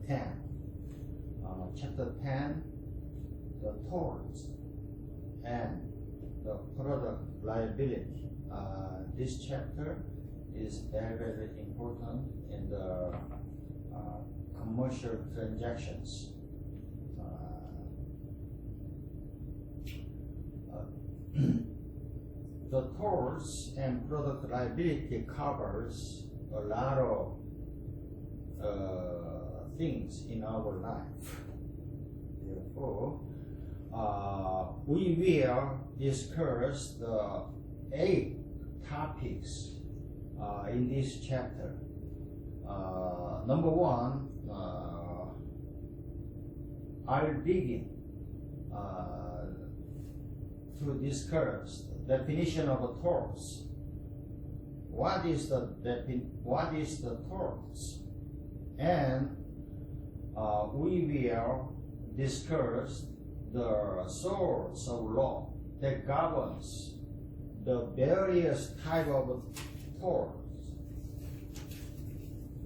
10. Chapter 10, the torts and the product liability. This chapter is very, very important in the commercial transactions. The torts and product liability covers a lot of things in our life. Therefore, we will discuss the 8 topics in this chapter. Number 1, I'll begin to discuss the definition of a torts. What is the torts? And we will discuss the source of law that governs the various types of torts.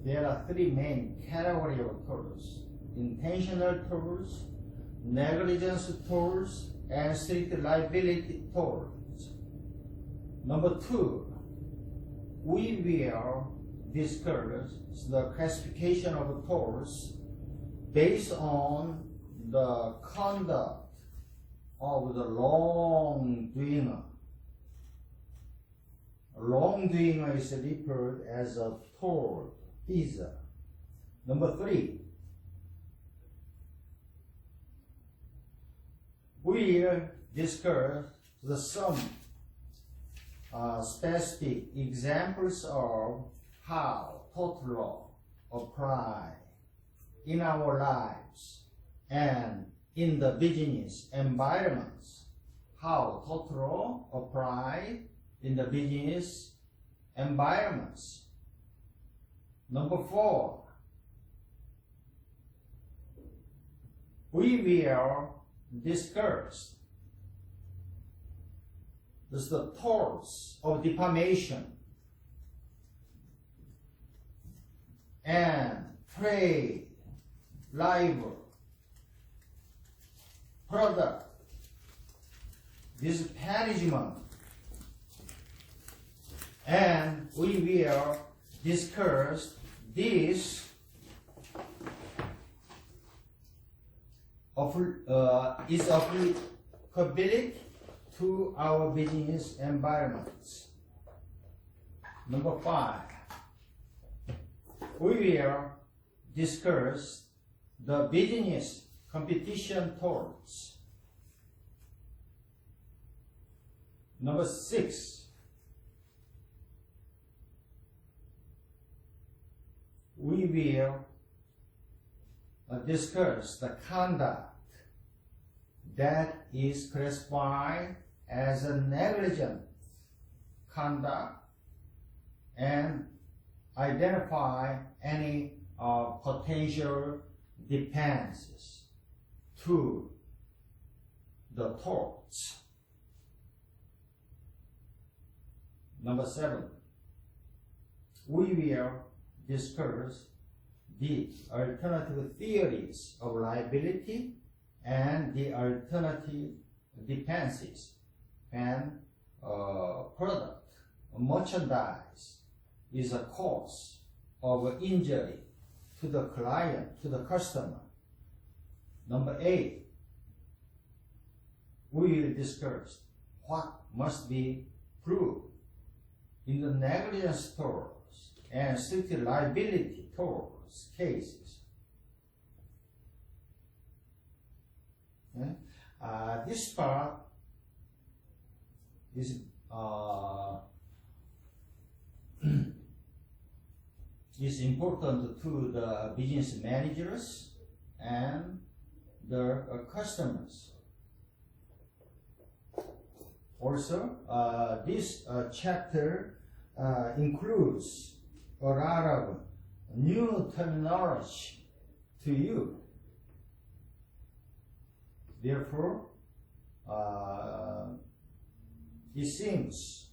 There are 3 main categories of torts: intentional torts, negligence torts, and strict liability torts. Number 2, we will discuss the classification of torts based on the conduct of the wrongdoer. Wrongdoer is referred as a tortfeasor. Number 3, we'll discuss some specific examples of how tort law apply in our lives and in the business environments. How tort law apply in the business environments. Number 4, we will discuss the torts of defamation and trade, libel, product disparagement, and we will discuss this is applicability to our business environments. Number 5, we will discuss the business competition torts. Number 6, we will discuss the conduct that is classified as a negligent conduct and identify any potential defenses to the torts. Number 7, we will discuss the alternative theories of liability and the alternative defenses and product or merchandise is a cause of injury to the client, to the customer. Number 8, we will discuss what must be proved in the negligence torts and strict liability torts cases. Okay? This part is is important to the business managers and the customers. Also, this chapter includes a lot of new terminology to you. Therefore, it seems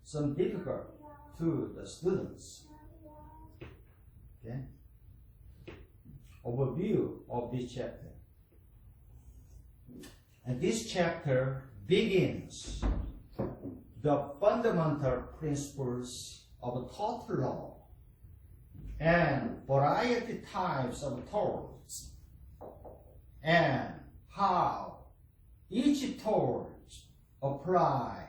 some difficult to the students. Okay. overview of this chapter. And this chapter begins the fundamental principles of tort law and variety types of torts and how each tort applies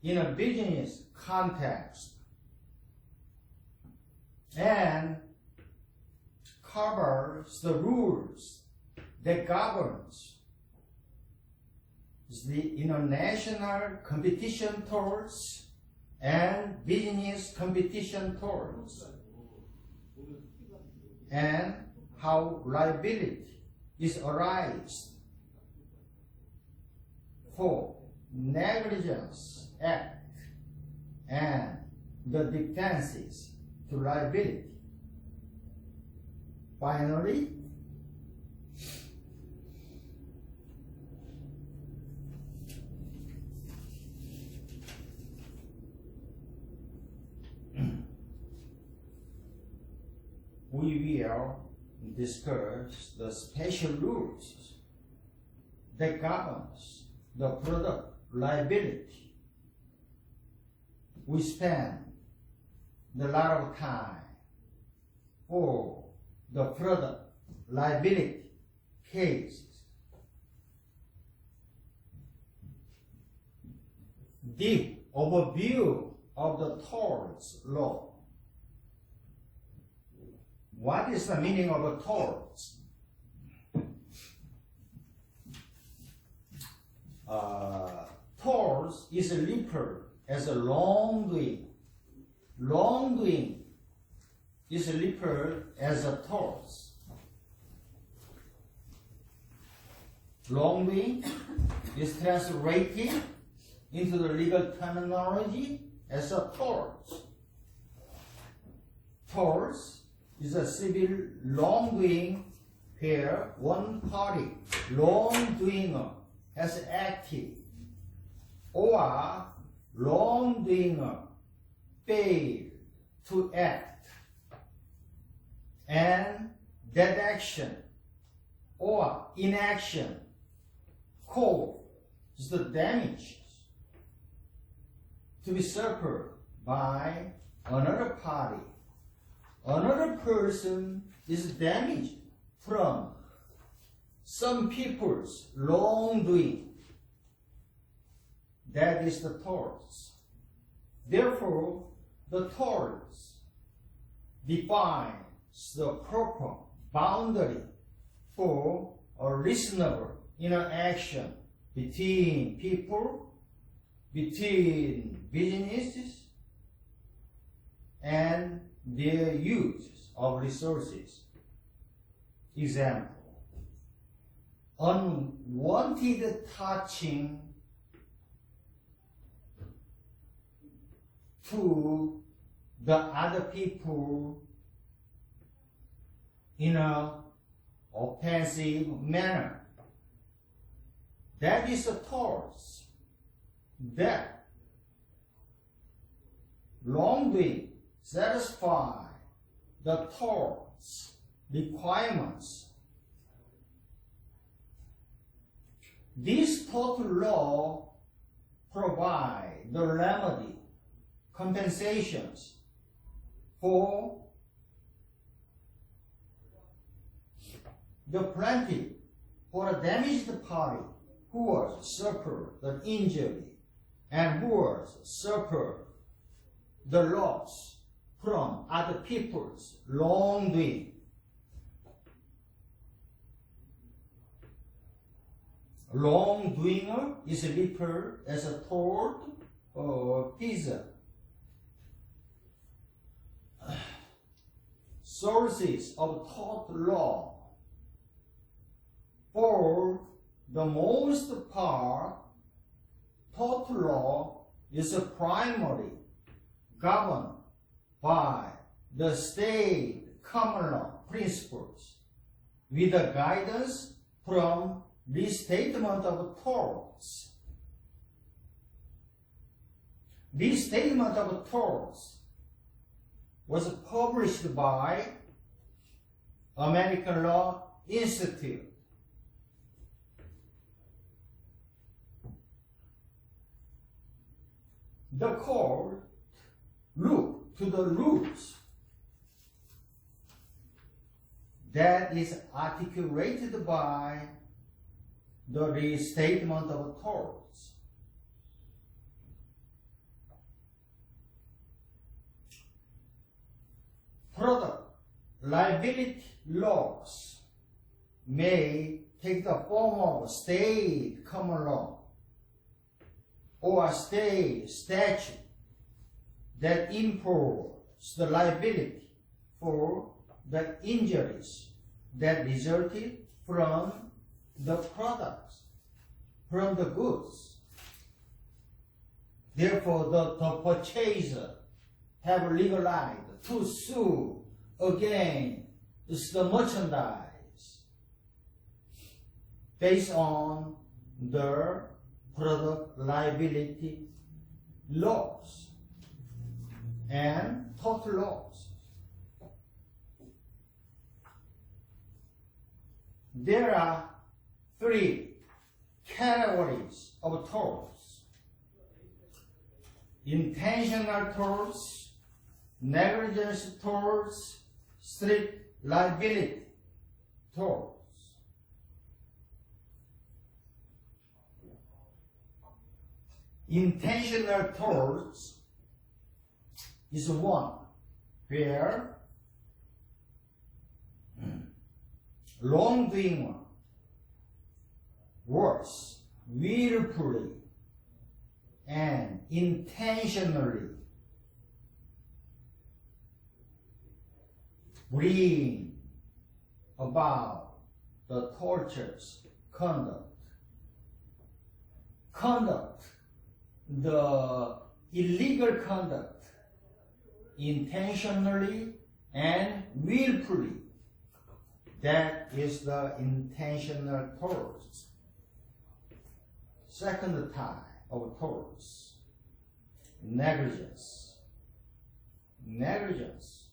in a business context and covers the rules that governs the international competition torts and business competition torts, and how liability is arised for negligence act and the defenses to liability. Finally, we will discuss the special rules that governs the product liability. We spend a lot of time for the product liability cases. Deep overview of the torts law. What is the meaning of a tort? Torts is referred as a wrongdoing. Wrongdoing is referred as a tort. Wrongdoing is translated into the legal terminology as a tort. Torts is a civil wrongdoing where one party, wrongdoer, has acted or wrongdoer failed to act, and that action or inaction causes the damage to be suffered by another party. Another person is damaged from some people's wrongdoing. That is the torts. Therefore, the torts defines the proper boundary for a reasonable interaction between people, between businesses, and their use of resources. Example, unwanted touching to the other people in an offensive manner. That is a tort. That wrongdoing satisfy the tort's requirements. This tort law provide the remedy, compensations for the plaintiff, for a damaged party who was suffered the injury and who was suffered the loss from other people's wrongdoing. Wrongdoer is referred as a tort or tortfeasor. Sources of tort law. For the most part, tort law is primarily governed by the state common law principles with the guidance from Restatement of Torts. Restatement of Torts was published by American Law Institute. The court looked to the rules that is articulated by the restatement of torts. Product liability laws may take the form of state common law or state statute that impose the liability for the injuries that resulted from the products, from the goods. Therefore, the purchaser have legal right to sue against the merchandise based on the product liability laws and tort laws. There are three categories of torts: intentional torts, negligence torts, strict liability torts. Intentional torts is one where wrongdoing was willfully and intentionally bring about the tortuous conduct, the illegal conduct, intentionally and willfully. That is the intentional torts. Second type of torts, negligence. Negligence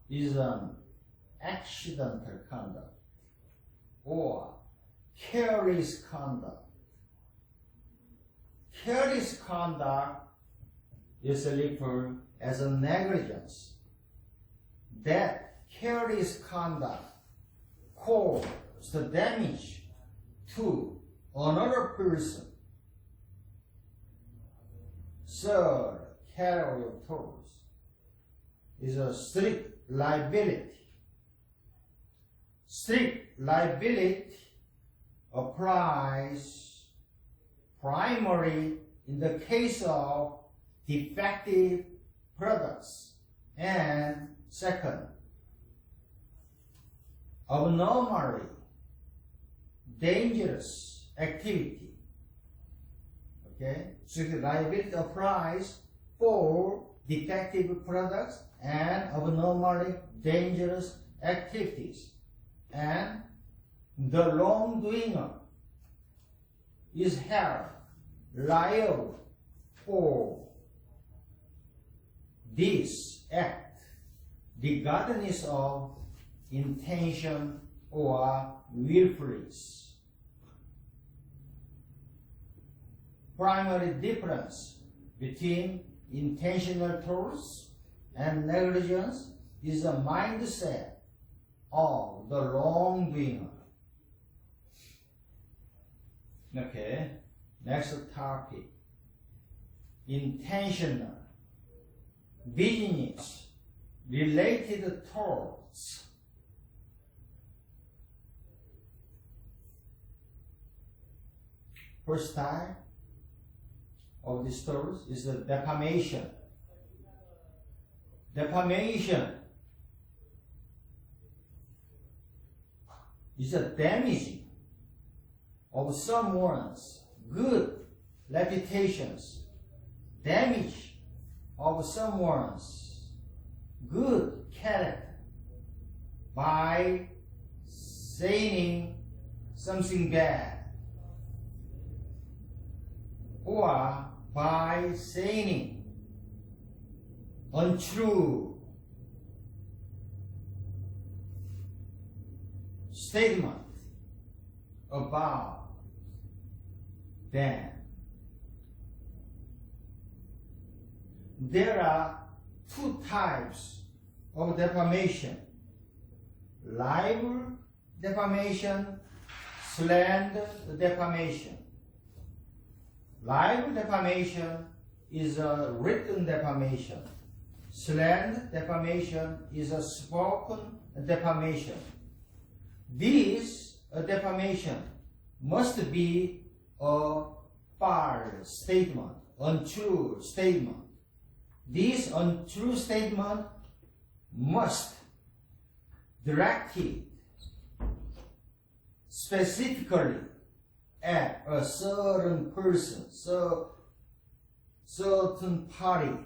is an accidental conduct or careless conduct. Careless conduct is referred as a negligence. That careless conduct causes the damage to another person. Third category of torts is a strict liability. Strict liability applies primarily in the case of defective products, and second, abnormally dangerous activity. Okay, strict liability applies for defective products and abnormally dangerous activities, and the wrongdoer is held liable for this act regardless of intention or willfulness. Primary difference between intentional torts and negligence is the mindset of the wrongdoer. Okay, next topic. Intentional business related torts. First type of these torts is the defamation. Defamation is a damaging of someone's good reputations, damage of someone's good character by saying something bad or by saying untrue statement about them. There are two types of defamation: libel defamation, slander defamation. Libel defamation is a written defamation. Slander defamation is a spoken defamation. This defamation must be a false statement, untrue statement. This untrue statement must directed specifically at a certain person, certain party,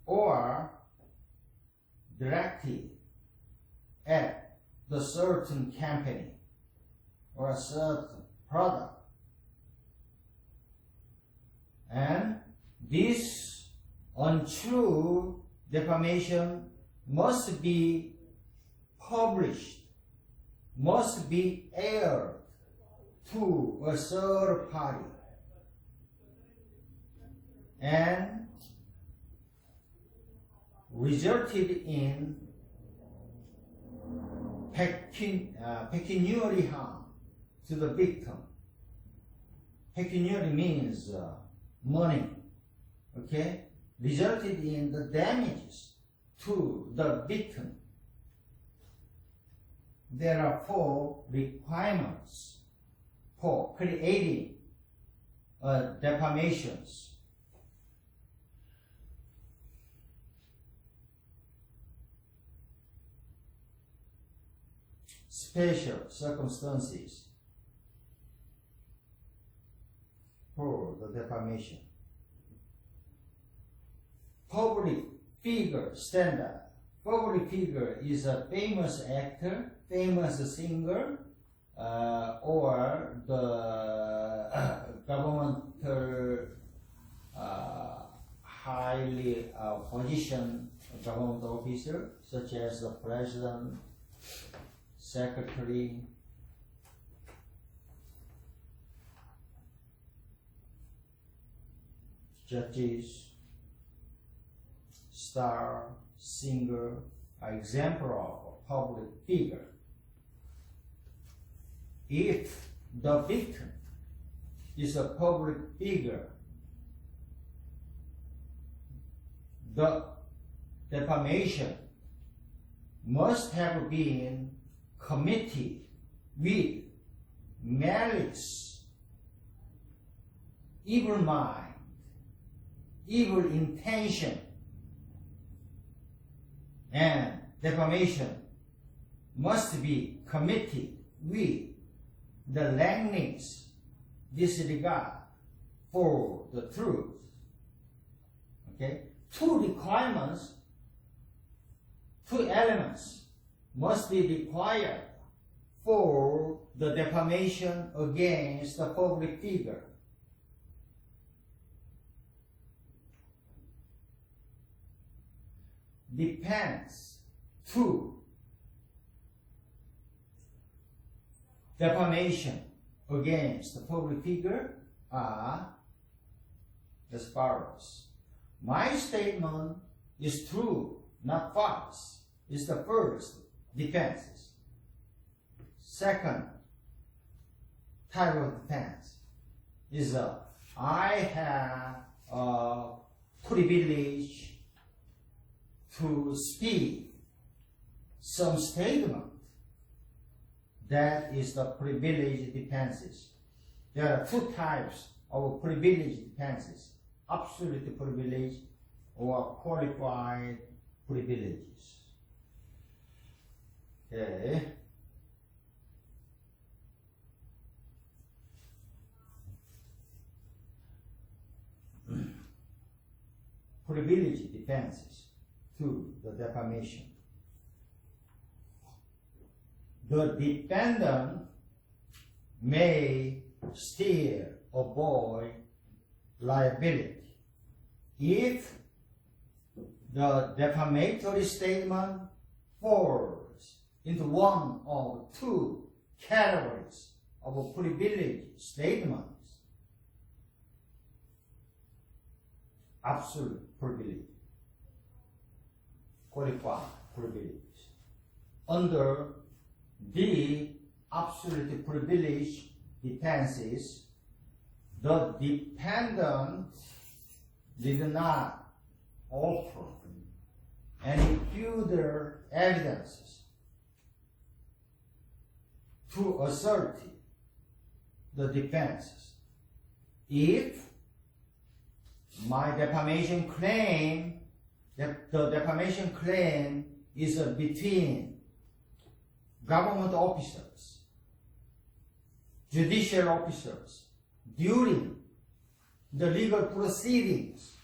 or directed at the certain company or a certain product. And this untrue defamation must be published, must be aired to a third party, and resulted in pecuniary harm to the victim. Pecuniary means money, okay? Resulted in the damages to the victim. There are 4 requirements for creating defamations. Special circumstances for the defamation. Public figure standard. Public figure is a famous actor, famous singer, or the governmental highly positioned government officer, such as the president, secretary, judges, star, singer, are example of a public figure. If the victim is a public figure, the defamation must have been committed with malice, evil mind, evil intention, and defamation must be committed with the lameness, disregard for the truth. Okay? 2 requirements, 2 elements must be required for the defamation against the public figure. Depends to defamation against the public figure are as follows. My statement is true, not false, is the first defense. Second type of defense is I have a privilege to speak some statement. That is the privilege defenses. There are 2 types of privilege defenses: absolute privilege or qualified privileges. Okay. Privilege defenses to the defamation. The defendant may still avoid liability if the defamatory statement falls into one of two categories of privilege statements. Absolute privilege, qualified privilege. Under the absolute privilege defenses, the dependent did not offer any further evidences to assert the defenses. If my defamation claim, the defamation claim is between government officers, judicial officers, during the legal proceedings,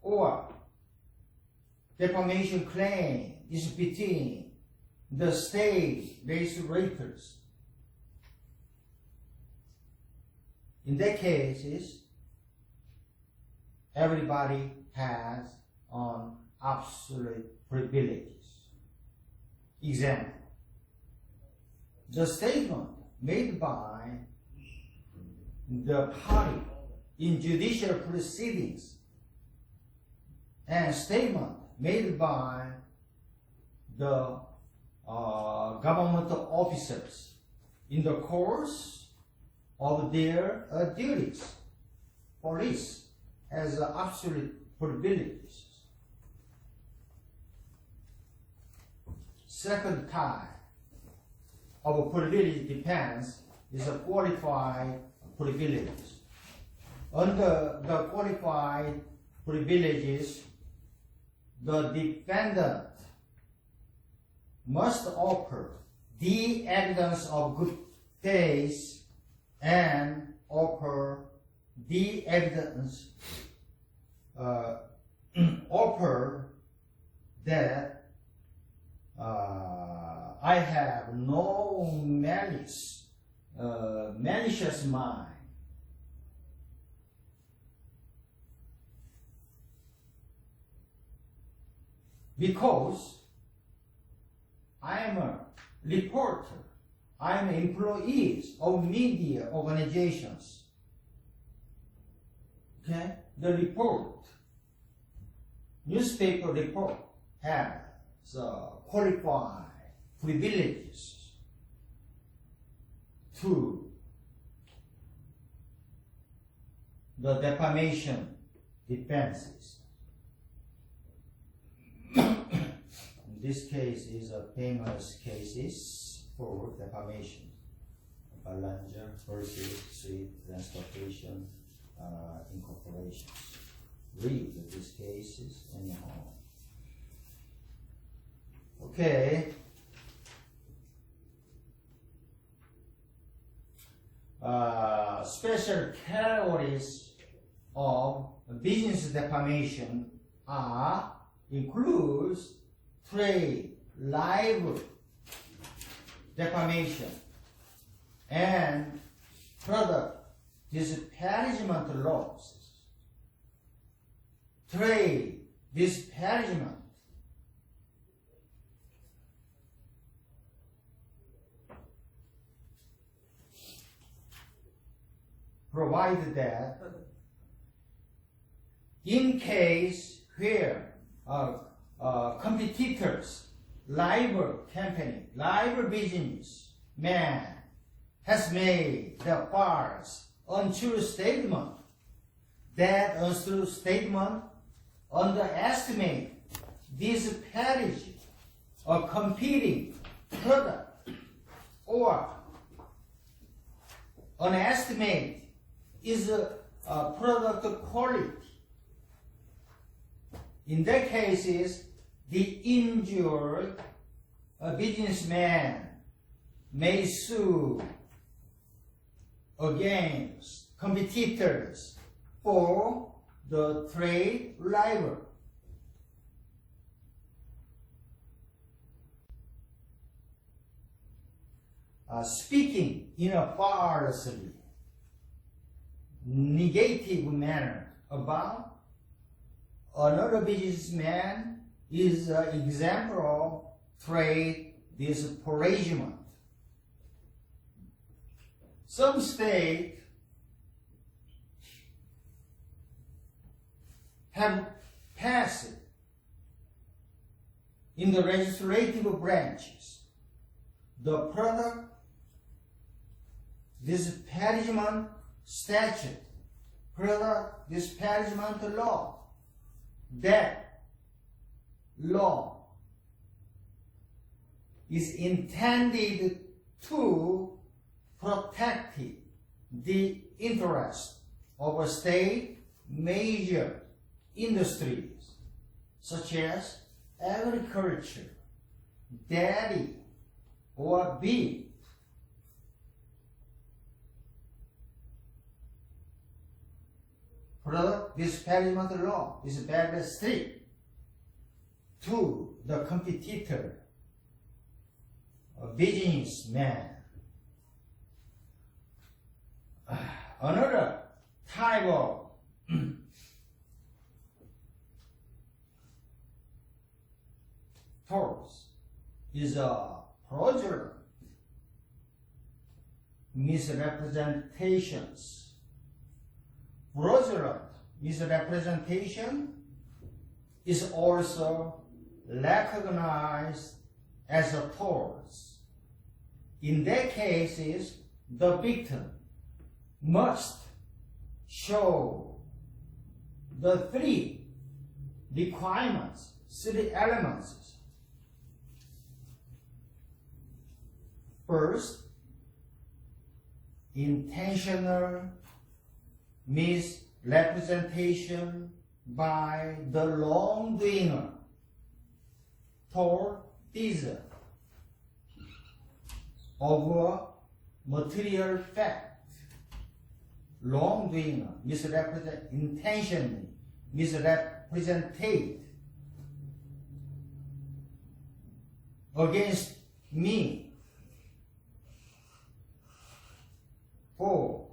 or defamation claim is between the state legislators. In that cases, everybody has an absolute privileges. Example, the statement made by the party in judicial proceedings and statement made by the government officers in the course of their duties. Police has absolute privileges. Second type of privilege defense is a qualified privileges. Under the qualified privileges, the defendant must offer the evidence of good faith and offer the evidence offer that I have no malicious mind. Because I am a reporter, I am employees of media organizations. Okay? The report, newspaper report has qualified privileges to the defamation defenses. This case is a famous cases for defamation. Ballinger versus Sweet Transportation Incorporation. Read these cases anyhow. Okay. Special categories of business defamation includes trade, libel defamation, and product disparagement laws. Trade disparagement provided that in case where competitors, libel company, libel business man has made the false, untrue statement, that untrue statement underestimate, disparage a competing product, or underestimate is product quality. In that cases, the injured businessman may sue against competitors for the trade libel. Speaking in a falsely negative manner about another businessman is an example of trade disparagement. Some states have passed in the legislative branches the product disparagement statute, product disparagement law. That law is intended to protect the interest of a state major industries such as agriculture, dairy, or beef. Product disparagement law is very strict to the competitor, a businessman. Another type of torts is fraudulent misrepresentations. Fraudulent misrepresentation is also recognized as a tort. In that cases, the victim must show the three requirements, three elements. First, intentional misrepresentation by the wrongdoer, tortfeasor, of a material fact. Wrongdoing, intentionally misrepresented against me for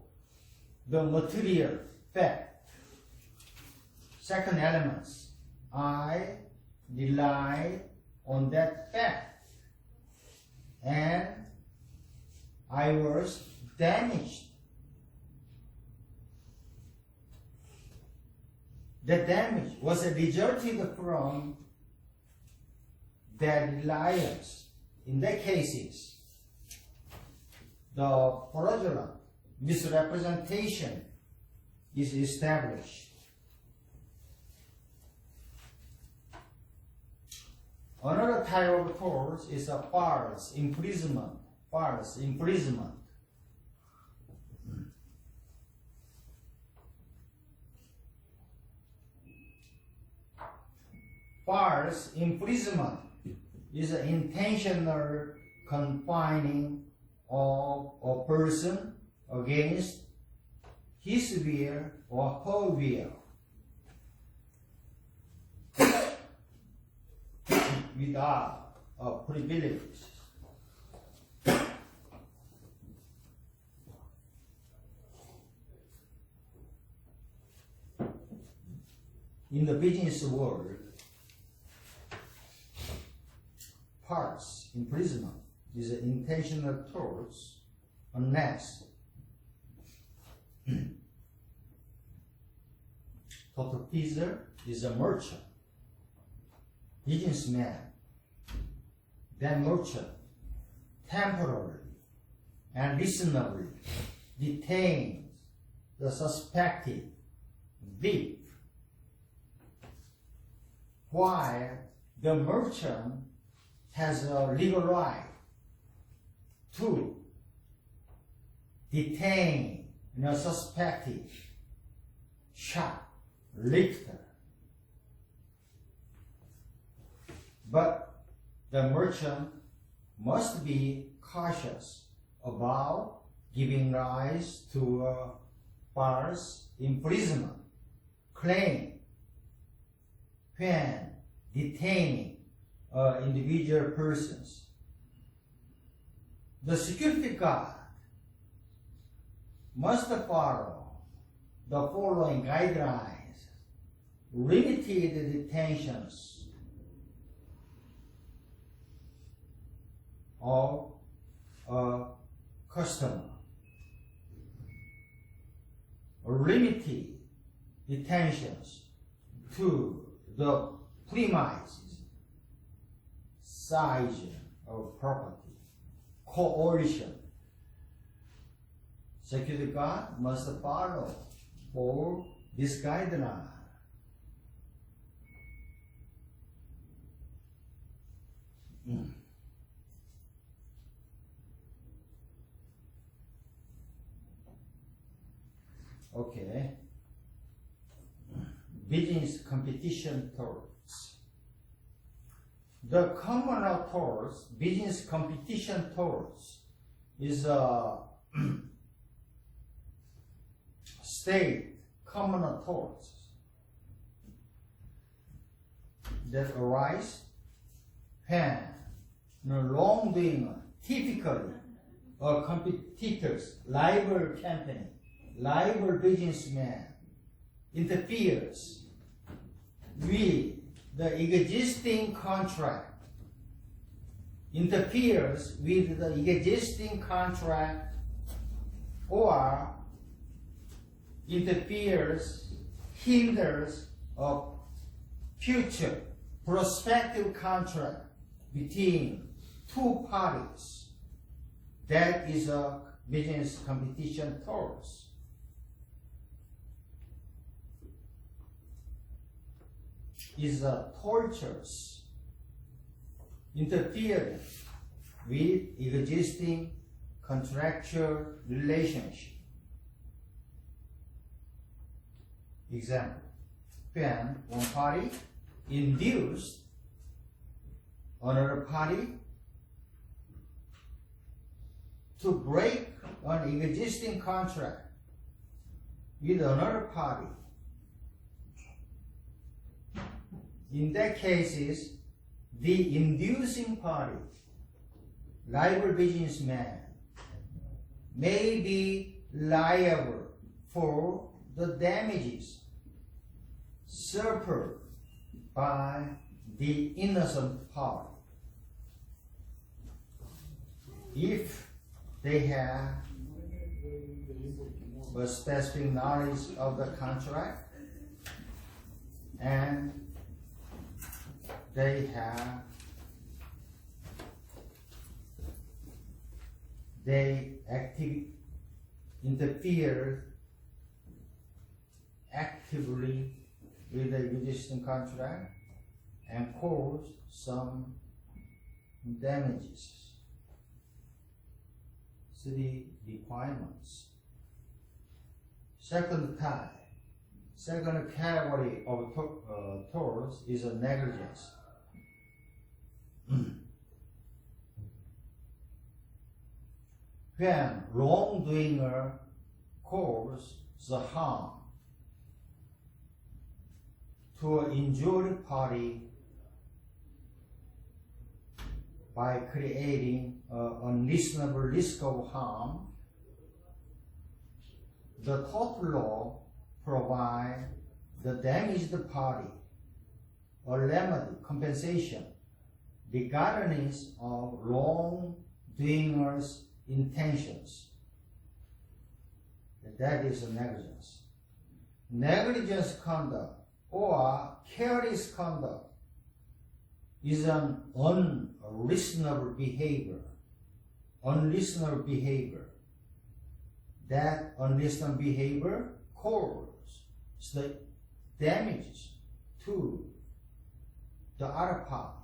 the material fact. Second element, I rely on that fact and I was damaged. The damage was resulted from their reliance. In that cases, the fraudulent misrepresentation is established. Another type of tort is a false imprisonment. False imprisonment. False imprisonment is an intentional confining of a person against his will or her will without a privilege. In the business world, false imprisonment is an intentional tort unless tortfeasor is a merchant, businessman. That merchant temporarily and reasonably detains the suspected thief, while the merchant has a legal right to detain a suspected shoplifter. But the merchant must be cautious about giving rise to a false imprisonment claim when detaining individual persons. The security guard must follow the following guidelines: limited detentions, of a customer. Limited attentions to the premises, size of property, coercion. Security guard must follow all this guideline. Okay. Business competition tools. The common tools, business competition tools, is a state common tools that arise when wrongdoing, typically a competitor's rival company, rival businessman interferes with the existing contract, or hinders a future prospective contract between two parties. That is a business competition tools. Is a torturous interfering with existing contractual relationship. Example, when one party induced another party to break an existing contract with another party. In that case, the inducing party, rival businessman, may be liable for the damages suffered by the innocent party if they have a specific knowledge of the contract and they interfere actively with the existing contract and cause some damages. Three requirements. Second category of tort is a negligence. When wrongdoer causes the harm to an injured party by creating an unreasonable risk of harm, the tort law provides the damaged party a remedy, compensation, regardless of wrongdoer's intentions. That is a negligence. Negligence conduct or careless conduct is an unreasonable behavior. That unreasonable behavior causes the damages to the other part.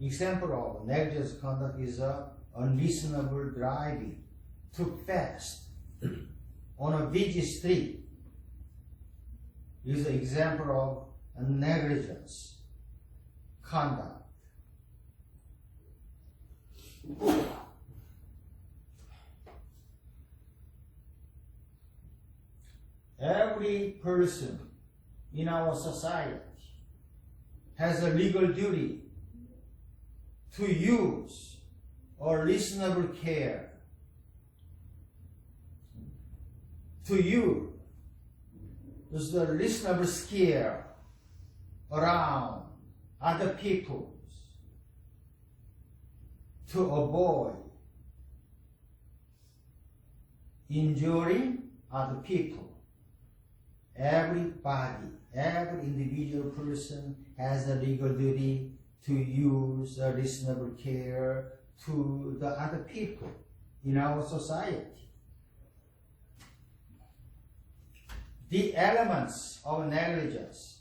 Example of negligence conduct is unreasonable driving too fast on a busy street. Is an example of negligence conduct. Every person in our society has a legal duty to use a reasonable care, to use the reasonable care around other peoples to avoid injuring other people. Everybody, every individual person has a legal duty to use a reasonable care to the other people in our society. The elements of negligence,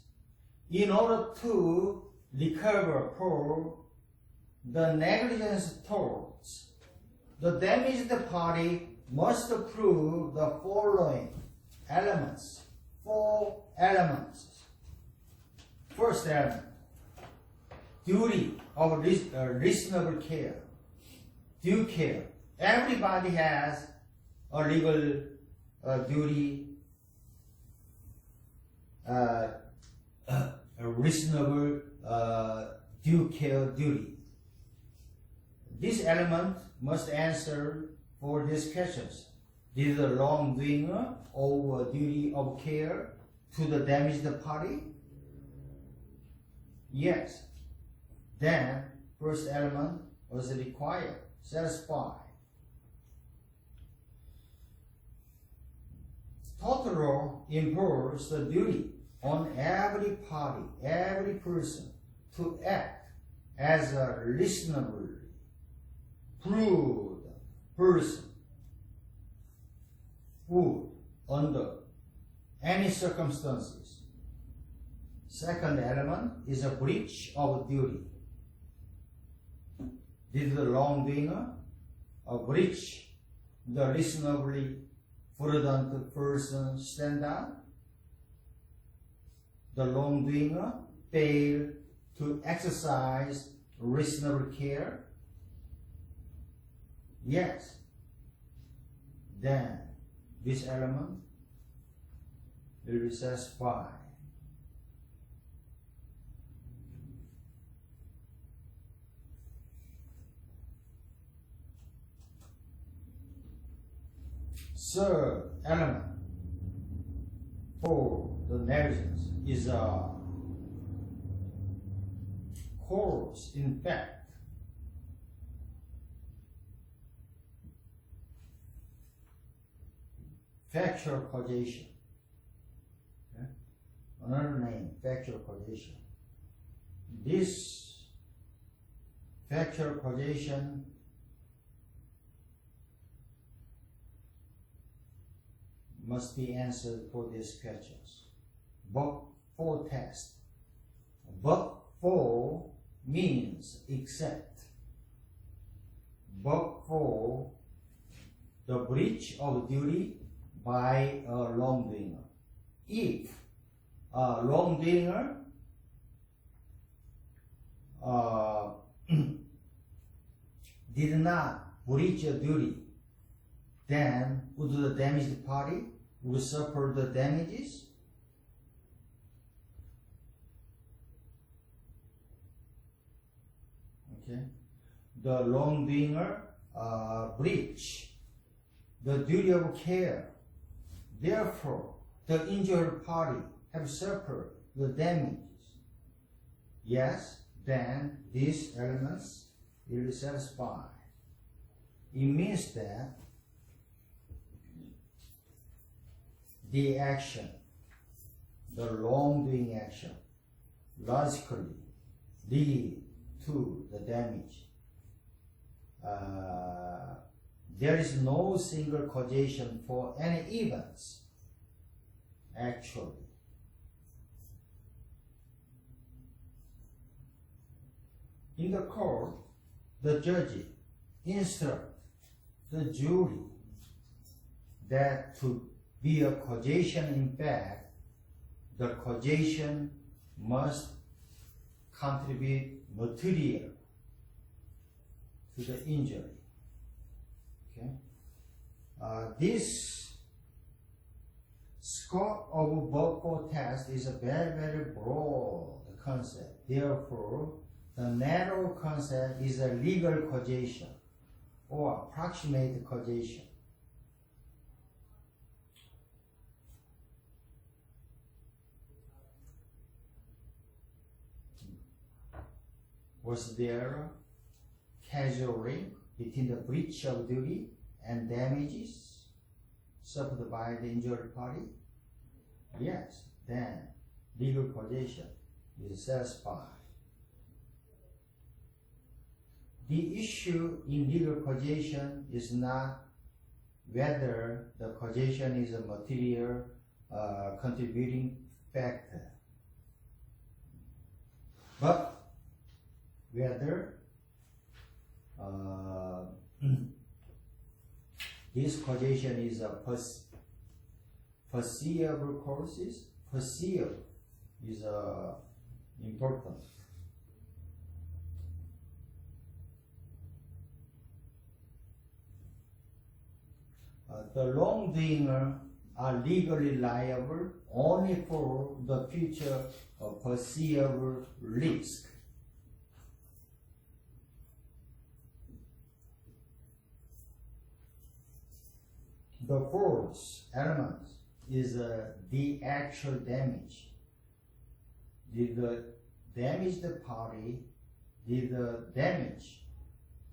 in order to recover for the negligence torts, the damaged party must prove the following elements. 4 elements. First element, duty of reasonable care, due care. Everybody has a legal duty, a reasonable due care duty. This element must answer for these questions. Did the wrongdoer owe a duty of care to the damaged party? Yes. Then, first element was required, satisfied. Total law imposes the duty on every party, every person, to act as a reasonably prudent person would under any circumstances. Second element is a breach of duty. Did the wrongdoer breach the reasonably prudent person standard? The wrongdoer failed to exercise reasonable care? Yes. Then this element will be satisfied. Third element for the negligence is a cause in fact. Factual causation. Okay? Another name, factual causation. This factual causation must be answered for these questions. But for test. But for means except. But for the breach of duty by a wrongdoer. If a wrongdoer did not breach a duty, then would the damaged party would suffer the damages? Okay. The wrongdoer breach the duty of care. Therefore, the injured party have suffered the damages. Yes, then these elements will be satisfied. It means that the action, the wrongdoing action, logically lead to the damage. There is no single causation for any events, actually. In the court, the judge instructs the jury that to be a causation in fact, the causation must contribute material to the injury. Okay? This scope of but-for test is a very, very broad concept. Therefore, the narrow concept is a legal causation or approximate causation. What's the error? causal link between the breach of duty and damages suffered by the injured party? Yes, then legal causation is satisfied. The issue in legal causation is not whether the causation is a material contributing factor, but whether this causation is a foreseeable causes. Foreseeable is important. The wrongdoer are legally liable only for the future foreseeable risk. The fourth element is the actual damage. Did the damaged party did the damage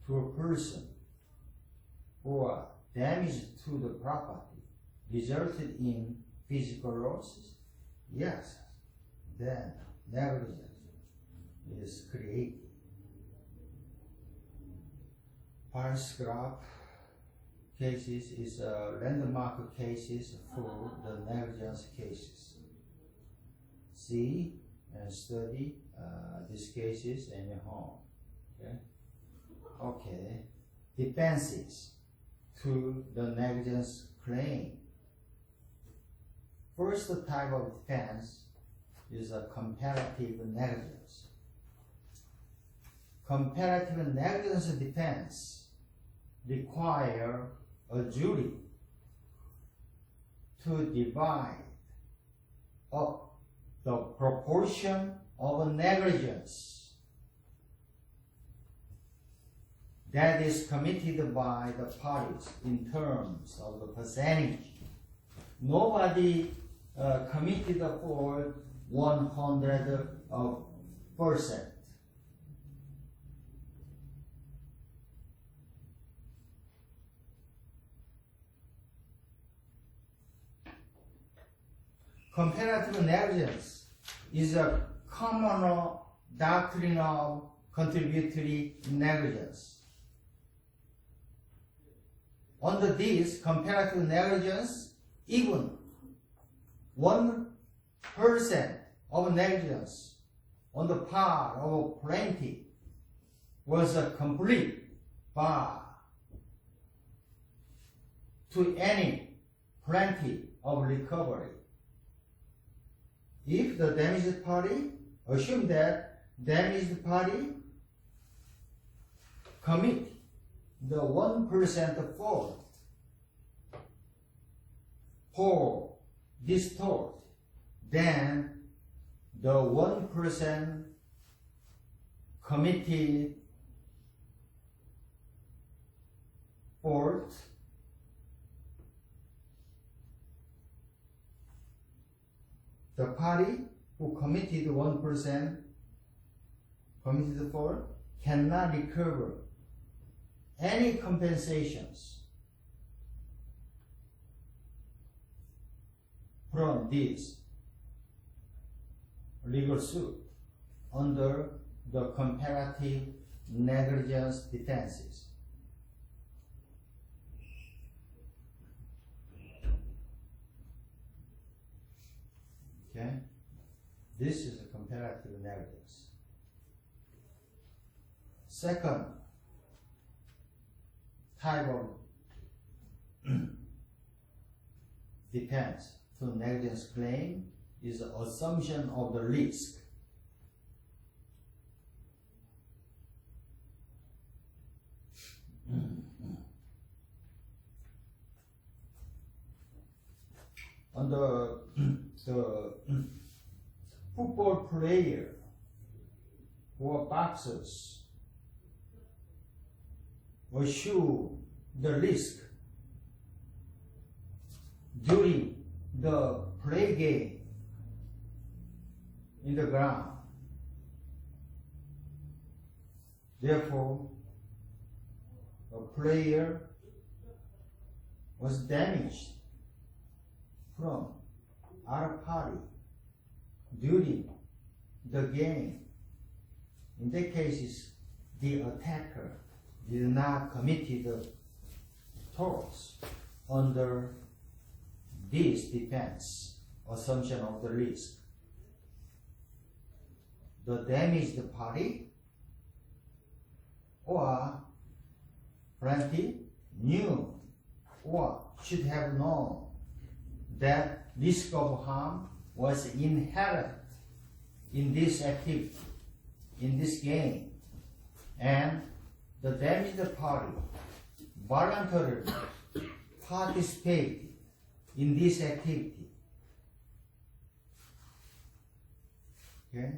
to a person or damage to the property resulted in physical losses? Yes, then negligence is created. Paragraph cases is landmark cases for the negligence cases. See and study these cases in your home. Okay. Defenses to the negligence claim. First type of defense is a comparative negligence. Comparative negligence defense require a jury to divide up the proportion of negligence that is committed by the parties in terms of the percentage. Nobody committed for 100%. Comparative negligence is a common doctrine of contributory negligence. Under this comparative negligence, even 1% of negligence on the part of a plaintiff was a complete bar to any plaintiff of recovery. If the damaged party, assume that damaged party commit the 1% fault or distort, then the 1% committed fault the party who committed 1% committed fault cannot recover any compensations from this legal suit under the comparative negligence defenses. Okay, this is a comparative negligence. Second type of defense to negligence claim is the assumption of the risk. Under the football player or boxers assume the risk during the play game in the ground. Therefore, a player was damaged from other party during the game. In that case, the attacker did not commit the torts under this defense assumption of the risk. The damaged party or plaintiff knew or should have known that risk of harm was inherent in this activity, in this game, and the damaged party voluntarily participated in this activity. Okay?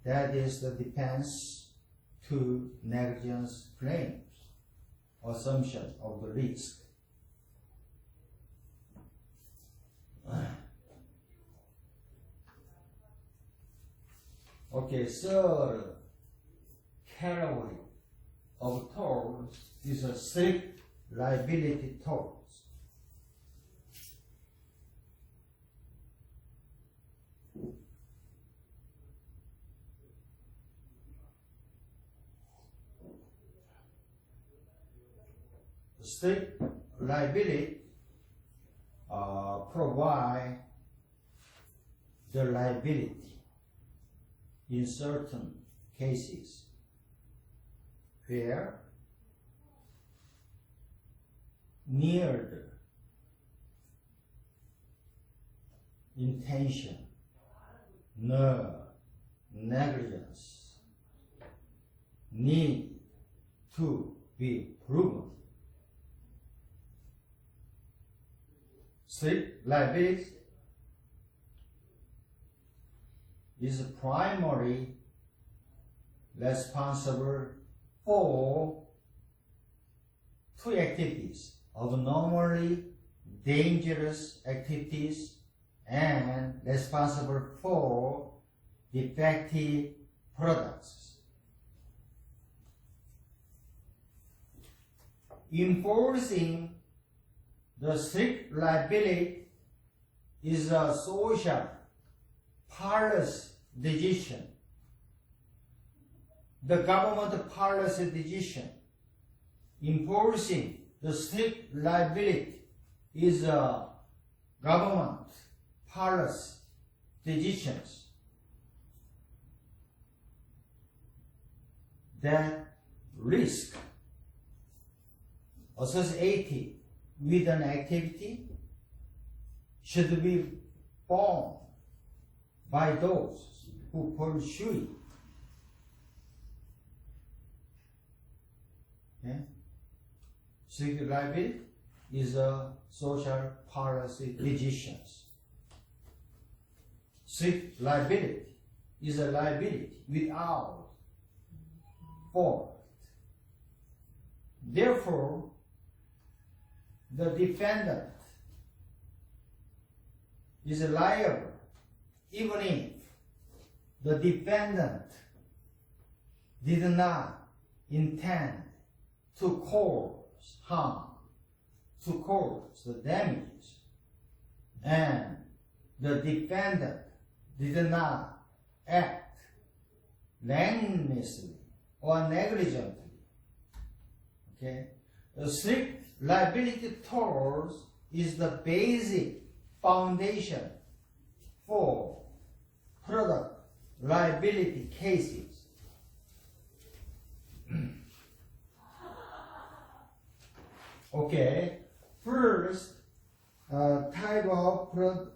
That is the defense to negligence claims, assumption of the risk. Okay, third category of torts is a strict liability torts. Strict liability provide the liability in certain cases where near the intention, negligence need to be proven. Strict liability is primarily responsible for two activities: abnormally dangerous activities and responsible for defective products. Enforcing the strict liability is a social policy decision. The government policy decision. Enforcing the strict liability is a government policy decisions that risk associated with an activity should be borne by those who pursue it. Okay? Strict liability is a social policy decisions. Strict liability is a liability without fault. Therefore, the defendant is liable even if the defendant did not intend to cause harm, to cause the damage, and the defendant did not act negligently or negligently. Okay? The strict liability tort is the basic foundation for product liability cases. Okay, first type of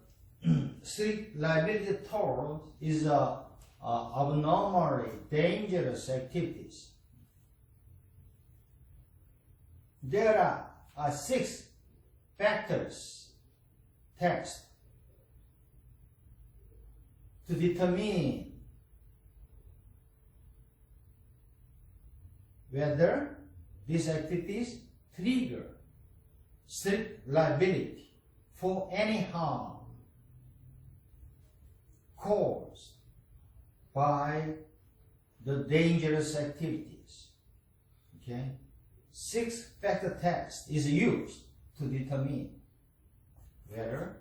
strict liability tort is abnormally dangerous activities. There are 6 factors text to determine whether these activities trigger strict liability for any harm caused by the dangerous activities. Okay? 6-factor test is used to determine whether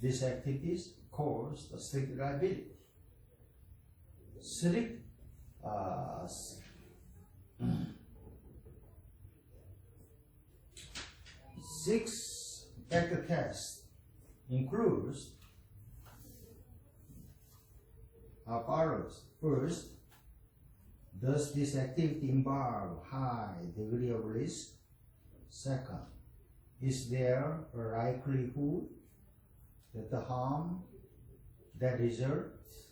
these activities cause the strict liability. Strict 6-factor test includes follows. First, does this activity involve high degree of risk? Second, is there a likelihood that the harm that results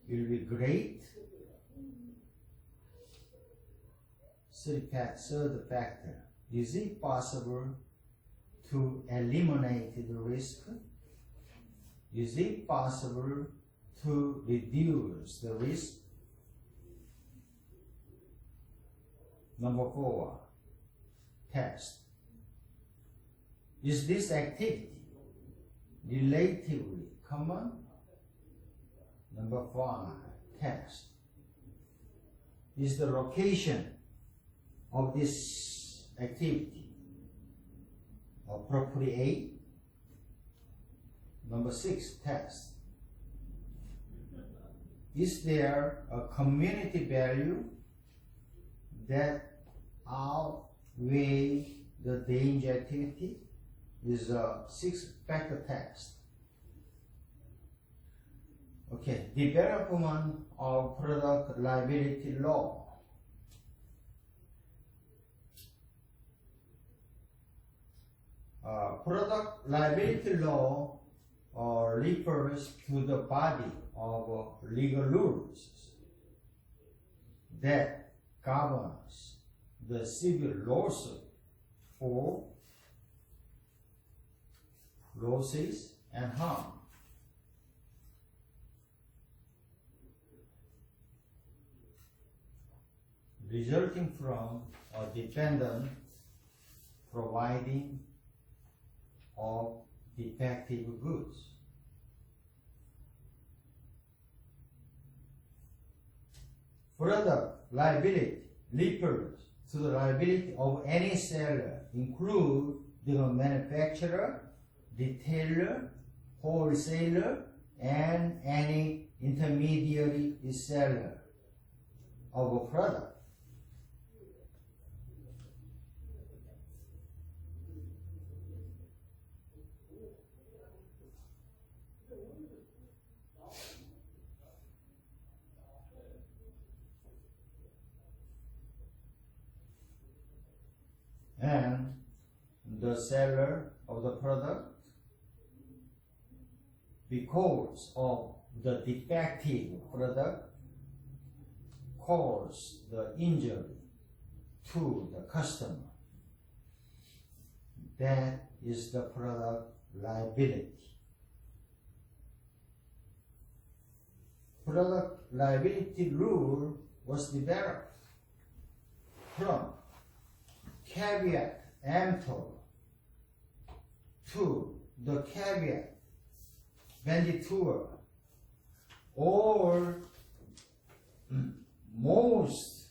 will be great? Third factor, is it possible to eliminate the risk? Is it possible to reduce the risk? Number 4, test. Is this activity relatively common? Number 5, test. Is the location of this activity appropriate? Number 6, test. Is there a community value that outweighs the danger activity? Is a 6-factor test. Okay, development of product liability law. Product liability law refers to the body of legal rules that governs the civil lawsuit for losses and harm. Resulting from a defendant providing of defective goods. Product liability refers to the liability of any seller, including the manufacturer, retailer, wholesaler, and any intermediary seller of a product. And the seller of the product, because of the defective product, caused the injury to the customer. That is the product liability. Product liability rule was developed from caveat emptor to the caveat venditor, or most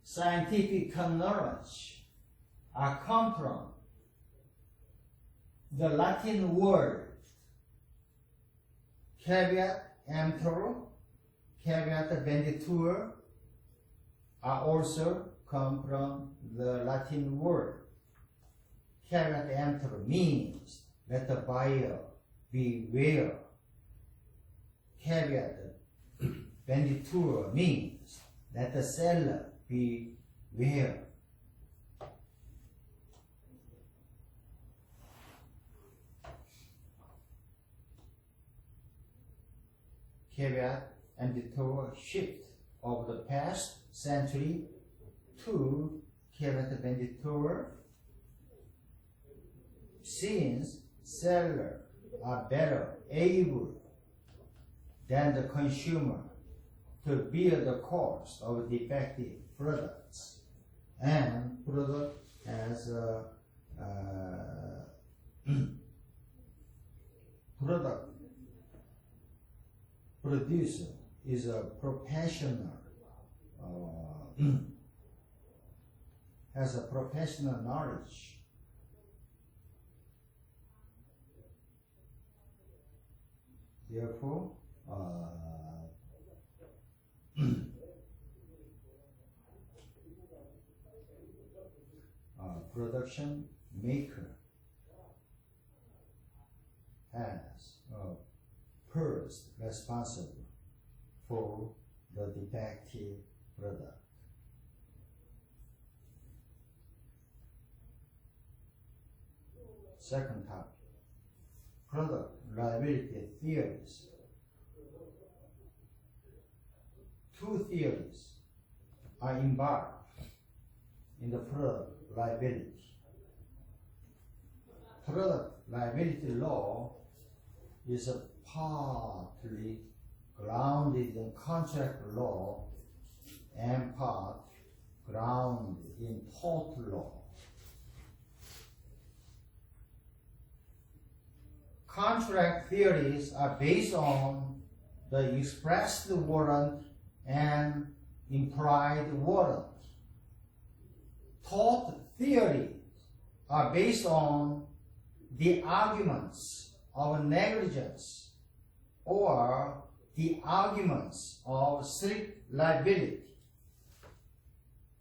scientific knowledge come from the Latin word caveat emptor, caveat venditor are also come from the Latin word. Caveat emptor means let the buyer beware. Caveat venditor means let the seller beware. Caveat emptor shift of the past century to caveat venditor, since sellers are better able than the consumer to bear the cost of defective products, and product as a product producer is a professional has a professional knowledge. Therefore, production maker has a person responsible for the defective product. Second topic, product liability theories. Two theories are involved in the product liability. Product liability law is partly grounded in contract law and part grounded in tort law. Contract theories are based on the expressed warrant and implied warrant. Tort theories are based on the arguments of negligence or the arguments of strict liability.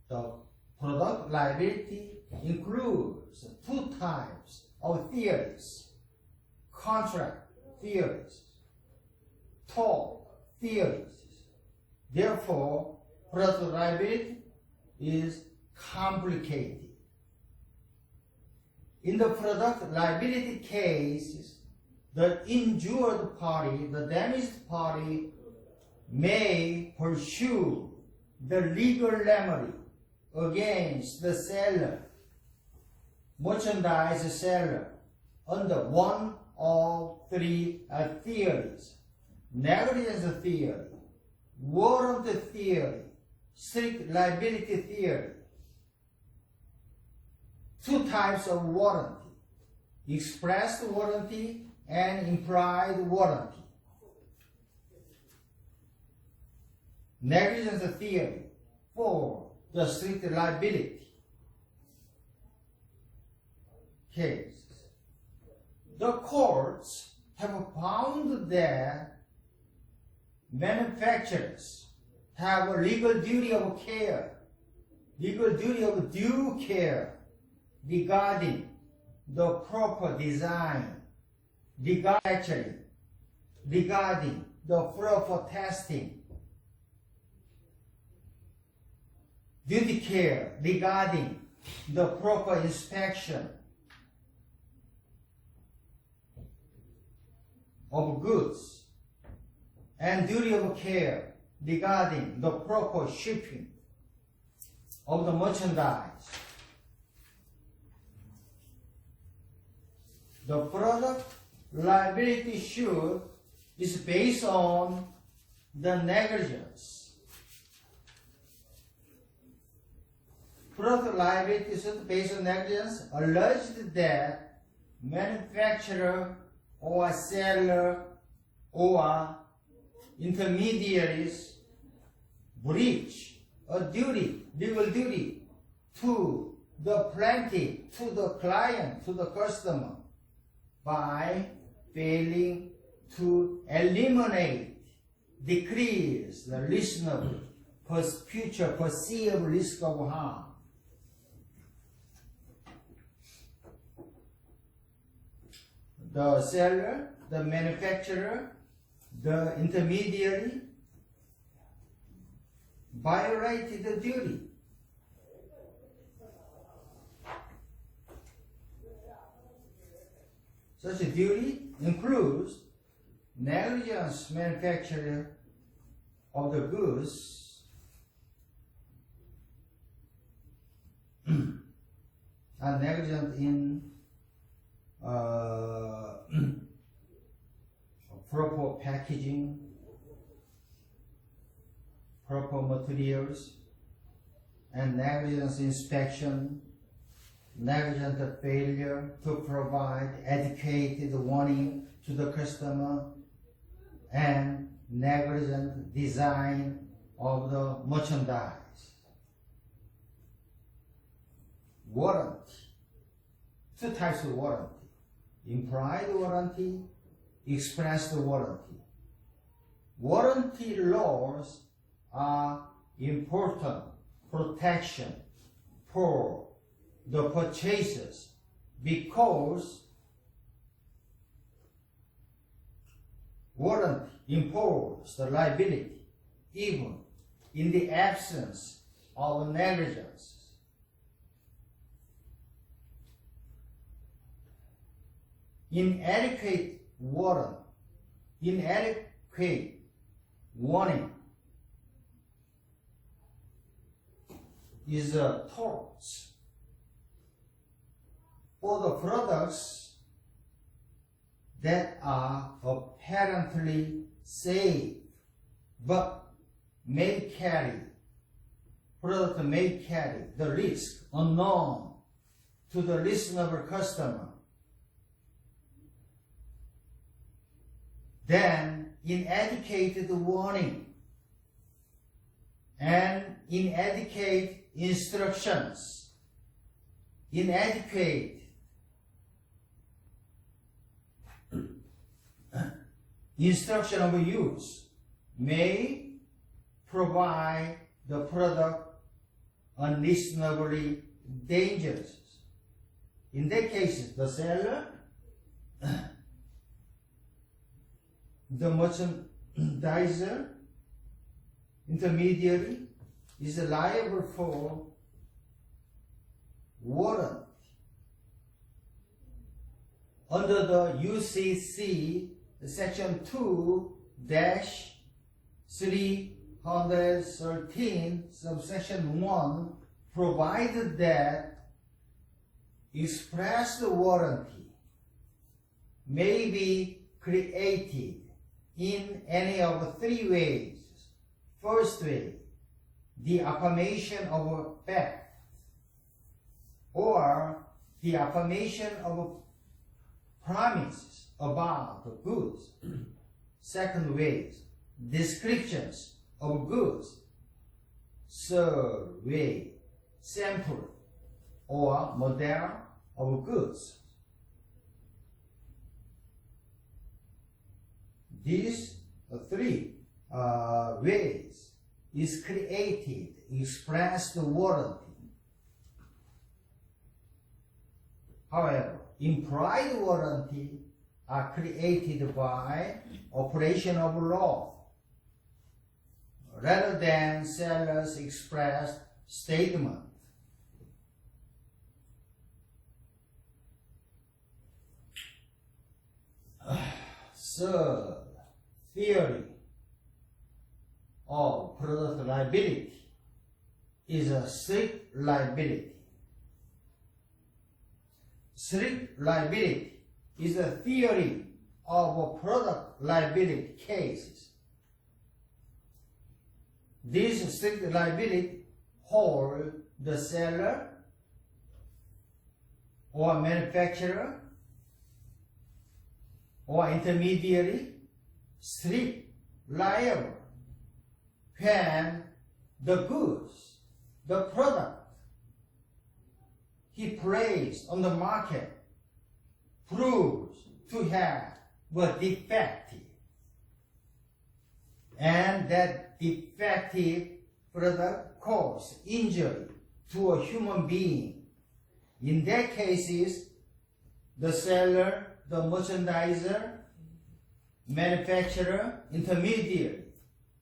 The product liability includes two types of theories: contract theories, tort theories. Therefore, product liability is complicated. In the product liability cases, the injured party, the damaged party, may pursue the legal remedy against the seller, merchandise seller, under one of three theories: negligence theory, warrant theory, strict liability theory. Two types of warranty: expressed warranty and implied warranty. Negligence theory for the strict liability case. The courts have found that manufacturers have a legal duty of care, legal duty of due care regarding the proper design, regarding the proper testing, duty care regarding the proper inspection of goods, and duty of care regarding the proper shipping of the merchandise. The product liability suit is based on the negligence. Product liability suit based on negligence alleged that manufacturer or seller or intermediaries breach a duty, legal duty, to the plaintiff, to the client, to the customer, by failing to eliminate, decrease the reasonable future perceived risk of harm. The seller, the manufacturer, the intermediary violated the duty. Such a duty includes negligence manufacture of the goods are negligent in proper packaging, proper materials, and negligence inspection, negligent failure to provide educated warning to the customer, and negligent design of the merchandise. Warranty. Two types of warranty. Implied warranty, expressed warranty. Warranty laws are important protection for the purchasers because warranty imposes the liability even in the absence of negligence. Inadequate warning is a tort for the products that are apparently safe but may carry the risk unknown to the reasonable customer. Then inadequate warning and inadequate instructions, inadequate instruction of use may provide the product unreasonably dangerous. In that case, the seller, the merchandiser, intermediary is liable for warranty. Under the UCC section 2-313 subsection 1 provided that expressed warranty may be created in any of three ways. First way, the affirmation of a fact or the affirmation of promises about the goods. Second way, descriptions of goods. Third way, sample or model of goods. These three ways is created, expressed warranty. However, implied warranty are created by operation of law rather than seller's expressed statement. Third theory of product liability is a strict liability. Strict liability is a theory of product liability cases. This strict liability hold the seller or manufacturer or intermediary strict liable when the goods, the product he placed on the market proves to have were defective, and that defective product caused injury to a human being. In that cases, the seller, the merchandiser, manufacturer, intermediary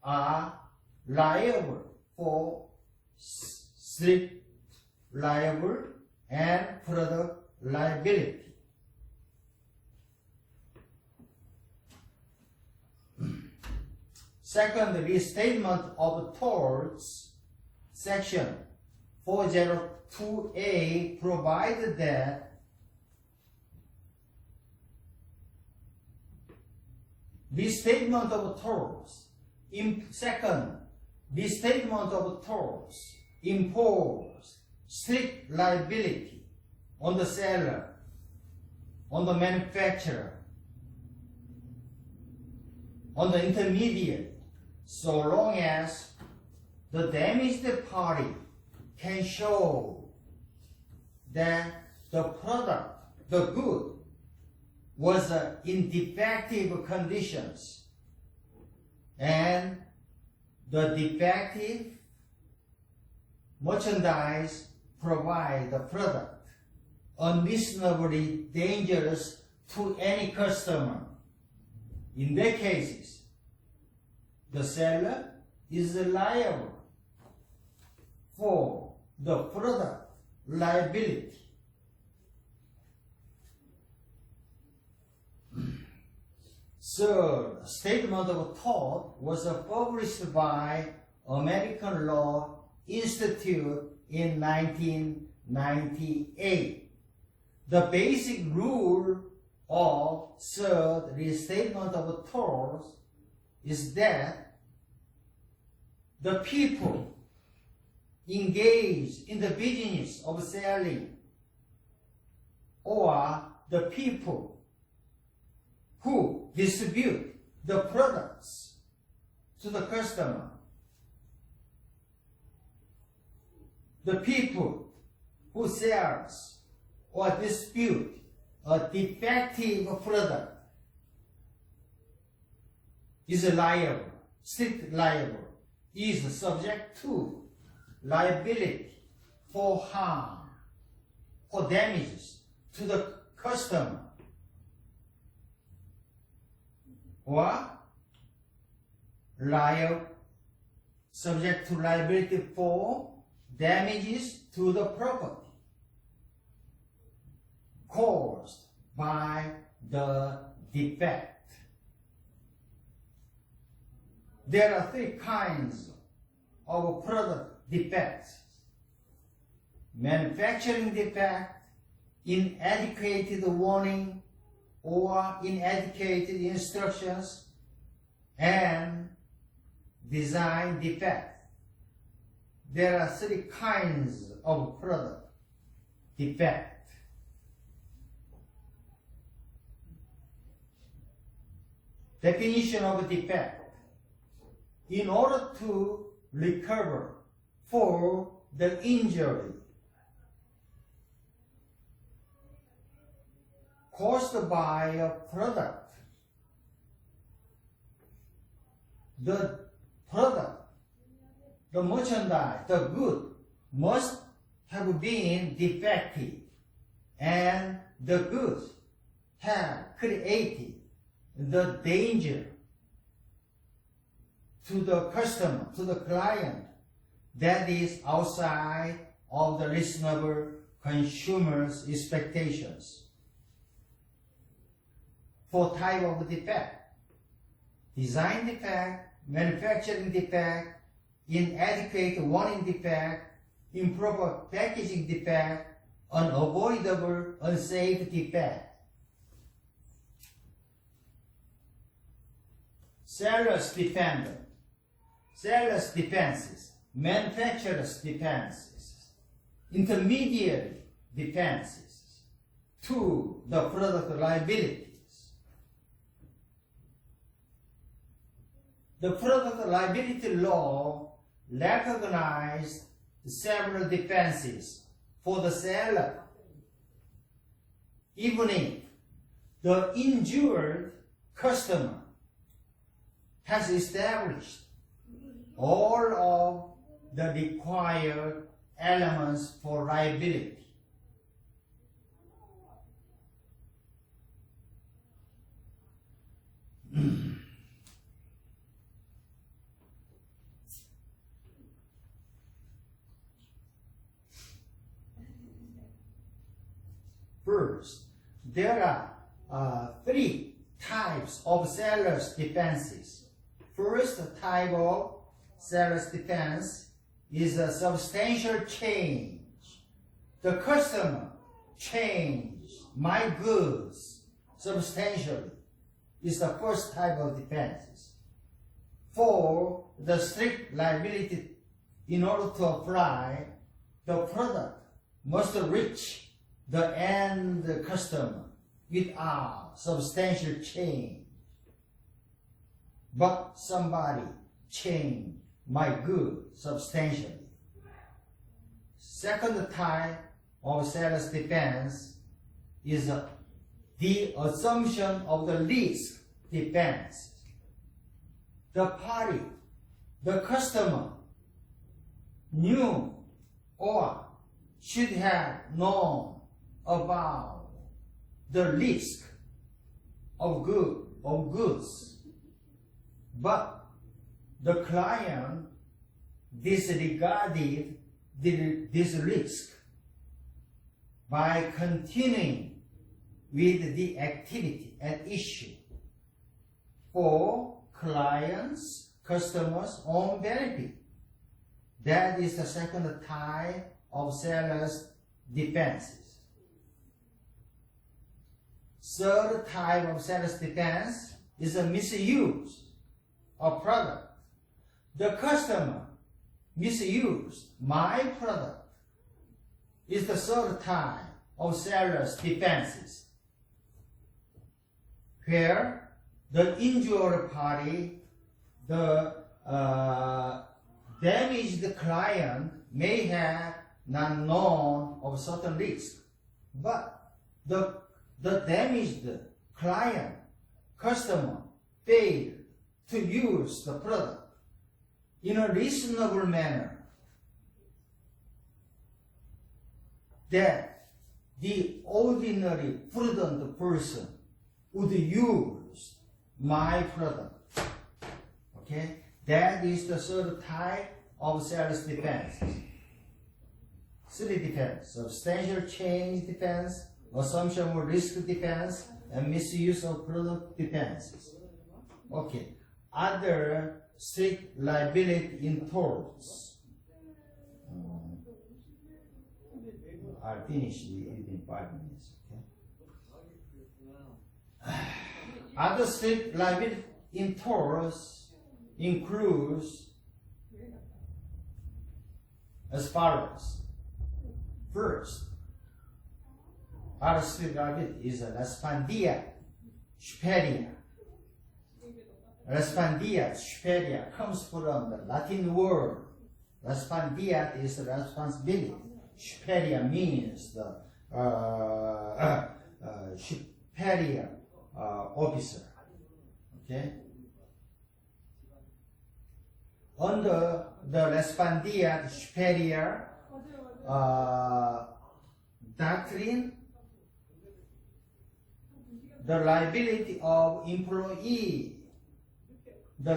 are liable for strict liable and product liability. Second, restatement of torts, section 402A provided that restatement of torts impose strict liability on the seller, on the manufacturer, on the intermediary, so long as the damaged party can show that the product, the good, was in defective conditions, and the defective merchandise provide the product unreasonably dangerous to any customer. In that cases, the seller is liable for the product liability. Third, statement of tort was published by American Law Institute in 1998. The basic rule of third restatement of torts is that the people engaged in the business of selling, or the people who distribute the products to the customer, the people who sells or dispute a defective product is liable, strict liable, is subject to liability for harm or damages to the customer, or subject to liability for damages to the property caused by the defect. There are three kinds of product defects: manufacturing defect, inadequate warning or inadequate instructions, and design defect. There are three kinds of product defect. Definition of defect. In order to recover for the injury caused by a product, the merchandise, the good, must have been defective, and the goods have created the danger to the customer, to the client, that is outside of the reasonable consumer's expectations. Four types of defect: design defect, manufacturing defect, inadequate warning defect, improper packaging defect, unavoidable unsafe defect. Seller's defenses, manufacturer's defenses, intermediary defenses to the product liabilities. The product liability law recognized several defenses for the seller, even if the injured customer has established all of the required elements for liability. First, there are three types of seller's defenses. First type of seller's defense is a substantial change. The customer changed my goods substantially is the first type of defense. For the strict liability, in order to apply, the product must reach the end customer without substantial change. But somebody changed my good substantially. Second type of seller's defense is the assumption of the risk defense. The party, the customer, knew or should have known about the risk of goods, but the client disregarded this risk by continuing with the activity at issue for clients, customers' own benefit. That is the second type of seller's defenses. Third type of seller's defense is a misuse of product. The customer misused my product is the third type of seller's defenses, where the injured party, the damaged client may have not known of certain risk, but the damaged client, customer, failed to use the product in a reasonable manner that the ordinary prudent person would use my product. Okay? That is the third type of seller's defense. Three defense: substantial change defense, assumption of risk defense, and misuse of product defenses. Okay. Other strict liability in torts. I'll finish it in 5 minutes. Okay. Other strict liability in torts includes as follows. First, other strict liability is respondeat superior. Respondeat superior comes from the Latin word. Respondeat is responsibility. Superior means the superior officer. Okay. Under the respondeat superior doctrine, the liability of employee, the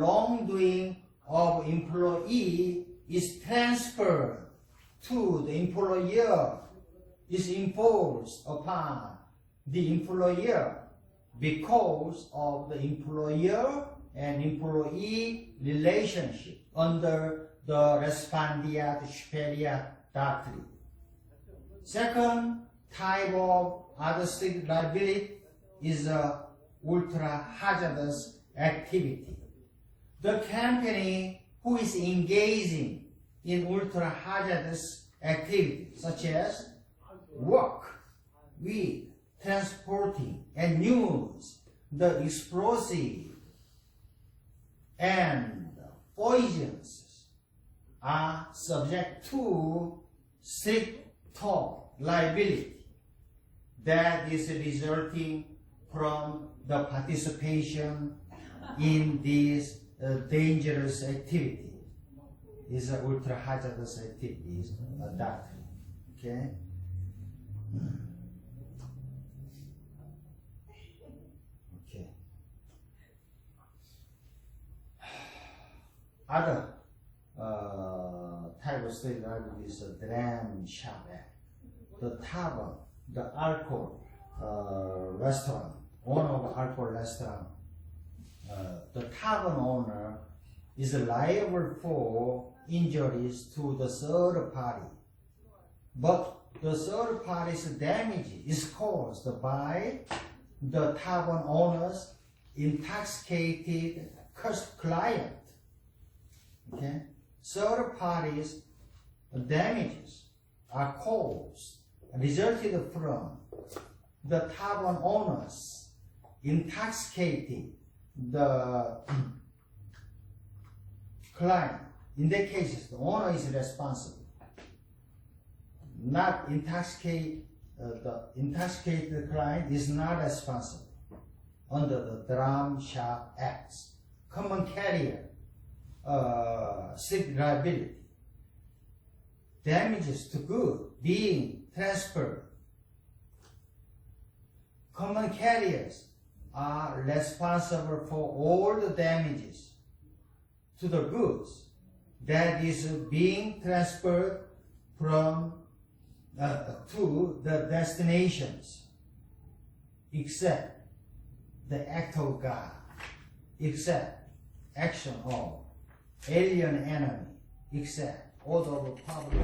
wrongdoing of employee is transferred to the employer, is imposed upon the employer because of the employer and employee relationship under the respondeat superior doctrine. Second type of other strict liability is ultra hazardous activity. The company who is engaging in ultra hazardous activity, such as work with transporting and use the explosive and poisons, are subject to strict tort liability that is resulting from the participation in this dangerous activity. Is ultra hazardous activities doctrine. Okay. Okay. Other type of state liability is the dram shop act. The tavern, the alcohol restaurant, owner of alcohol restaurant, the tavern owner is liable for injuries to the third party, but the third party's damage is caused by the tavern owner's intoxicated client. Okay? Third party's damages are caused, resulted from the tavern owner's intoxicated the client. In that case, the owner is responsible. Not intoxicate, the intoxicated client is not responsible under the Dram Shop Acts. Common carrier, strict liability. Damages to good being transferred. Common carriers are responsible for all the damages to the goods that is being transferred from to the destinations, except the act of God, except action of alien enemy, except order of public.